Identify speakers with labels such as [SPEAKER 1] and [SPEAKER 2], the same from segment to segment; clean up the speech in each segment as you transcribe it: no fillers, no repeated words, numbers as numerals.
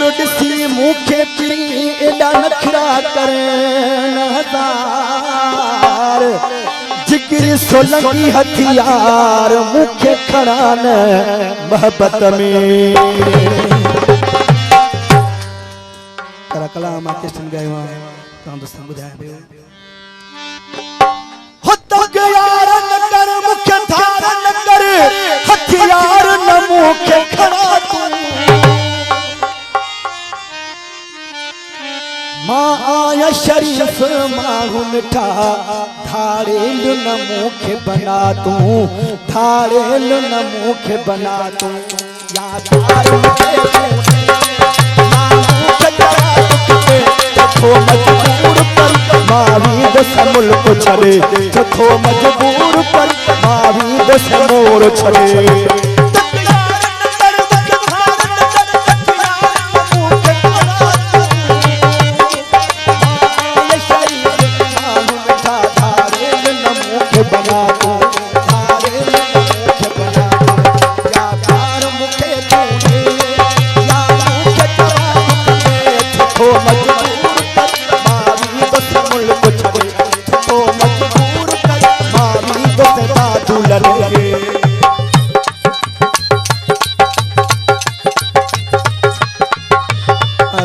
[SPEAKER 1] ॾिसी मूंखे पी एॾा नखरा करण हज़ार जिगरी सोलंगी हथियार मूंखे खड़ान मोहब्बत में करा कलाम आके सुन गए वहां तव्हां दोस्तन ॿुधाए पियो हथ यार न कर मूंखे धार न कर हथियार न मूंखे खड़ा तू मां आया शरीफ माण्हू मिठा धाड़ेल न मूंखे बना तू धाड़ेल न मूंखे बना तू यादार मूंखे मजबूर पर मावीद से मुल्क छड़े थो मजबूर पर मावीद से मोर छड़े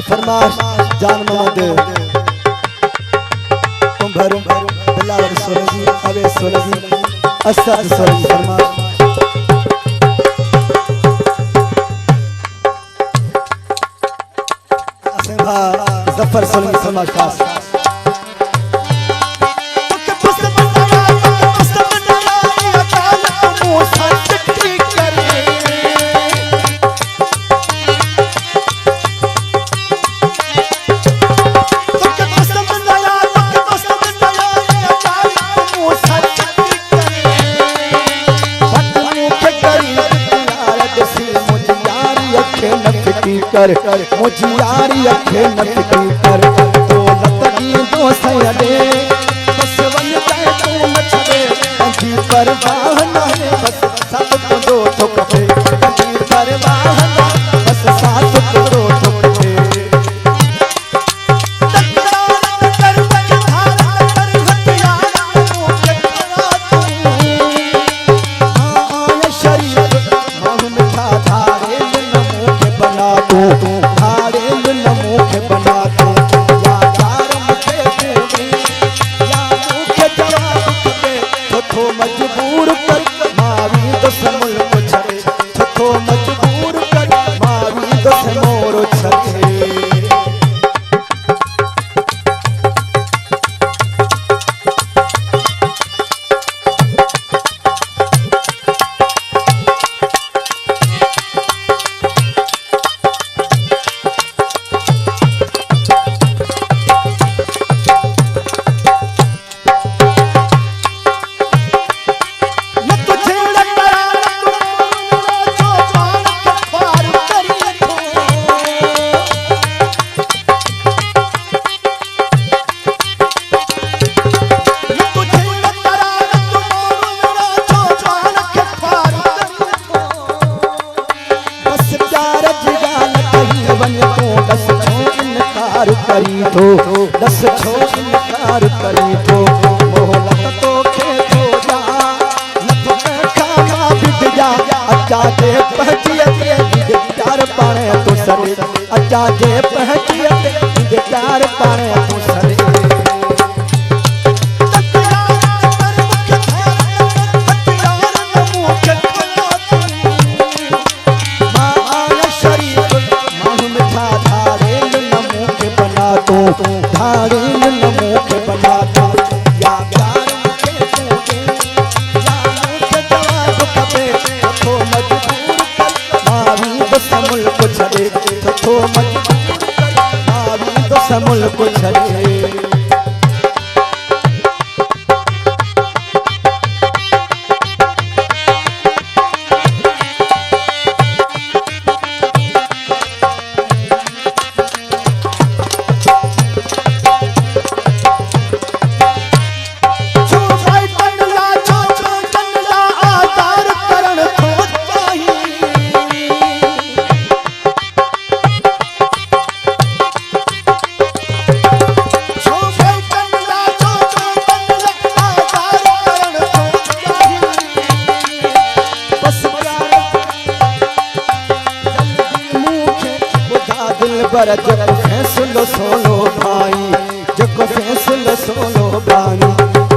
[SPEAKER 1] फरमाश जान मोहम्मद तुम भरो बिलावल सोलजी अवे सोलजी असद सोलजी फरमाश असेभा जफर सोलजी फरमाश खास कर मुझी यारी अखे न फिक्री कर तो लतगी दो सयदे बस वन जाए तू न छड़े कंजी परवाह न है बस सब तो दो ठोके कंजी परवाह न बस साथ तो दो ठोके कर धार कर हथियार मूंखे खड़ा तू हां शरीफ मां मिठा धारे न मूंखे बना तू धाड़ेल न मूंखे बना तू यादार मूंखे दे या मूंखे जवाब खपे थो मजबूर कर मावीद से मुल्क छड़े थो मजबूर कर मावीद से मोर छड़े करी तो दस छो इनकार करी तो मोहलत तो खे तो जा नथ खाना बिद जा अचा दे पहचिए बिद चार पाणे तो सरे अचा दे पहचिए बिद चार पाणे तो सरे धाड़ेल न मूंखे बना तू यादार मूंखे दे या मूंखे जवाब खपे थो मजबूर कर मावीद से मुल्क छड़े थो मजबूर कर मावीद से मुल्क छड़े ड्राइवर जको फैसलो सोलो भाई, जको फैसलो सोलो भाई,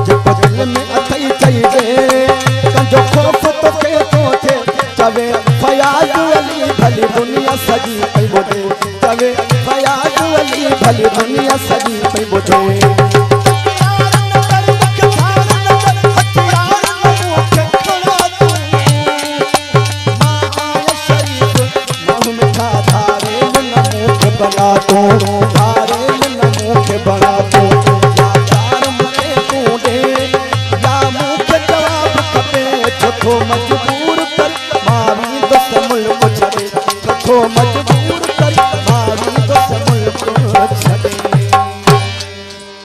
[SPEAKER 1] जको दिल में अथई चाहिए कंजो खौफ तो के तो थे चवे फयाज अली भली दुनिया सजी पई बोटे, चवे फयाज अली भली दुनिया सजी पई बोटे। मजबूर कर मावी दोस्त मुल्क छड़े, मजबूर कर